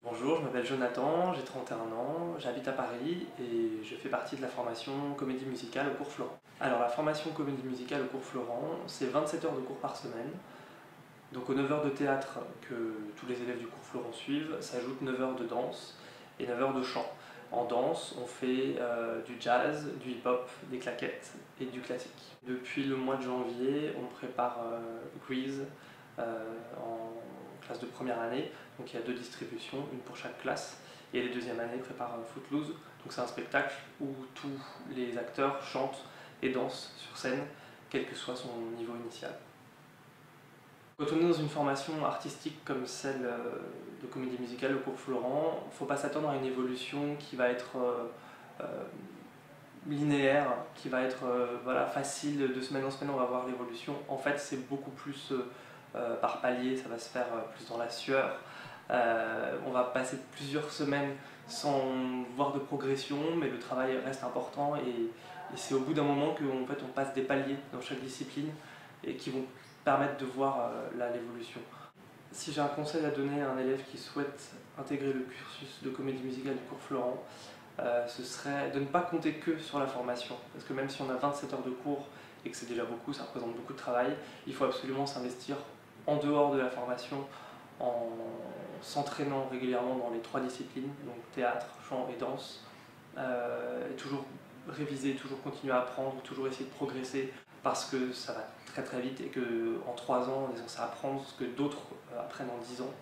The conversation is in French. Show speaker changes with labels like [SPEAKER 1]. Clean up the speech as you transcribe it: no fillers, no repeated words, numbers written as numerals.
[SPEAKER 1] Bonjour, je m'appelle Jonathan, j'ai 31 ans, j'habite à Paris et je fais partie de la formation comédie musicale au cours Florent. Alors la formation comédie musicale au cours Florent, c'est 27 heures de cours par semaine. Donc aux 9 heures de théâtre que tous les élèves du cours Florent suivent, s'ajoutent 9 heures de danse et 9 heures de chant. En danse, on fait du jazz, du hip-hop, des claquettes et du classique. Depuis le mois de janvier, on prépare Grease en classe de première année. Donc il y a 2 distributions, une pour chaque classe. Et les deuxième années préparent Footloose. Donc c'est un spectacle où tous les acteurs chantent et dansent sur scène, quel que soit son niveau initial. Quand on est dans une formation artistique comme celle de comédie musicale au cours Florent, il ne faut pas s'attendre à une évolution qui va être linéaire, qui va être voilà, facile, de semaine en semaine on va voir l'évolution. En fait c'est beaucoup plus par palier, ça va se faire plus dans la sueur. On va passer plusieurs semaines sans voir de progression, mais le travail reste important et c'est au bout d'un moment qu'en fait, on passe des paliers dans chaque discipline et qui vont permettre de voir l'évolution. Si j'ai un conseil à donner à un élève qui souhaite intégrer le cursus de comédie musicale du cours Florent, ce serait de ne pas compter que sur la formation. Parce que même si on a 27 heures de cours et que c'est déjà beaucoup, ça représente beaucoup de travail, il faut absolument s'investir en dehors de la formation en s'entraînant régulièrement dans les 3 disciplines, donc théâtre, chant et danse, et toujours réviser, toujours continuer à apprendre, toujours essayer de progresser, parce que ça va très très vite et qu'en 3 ans, on est censé apprendre ce que d'autres apprennent en 10 ans.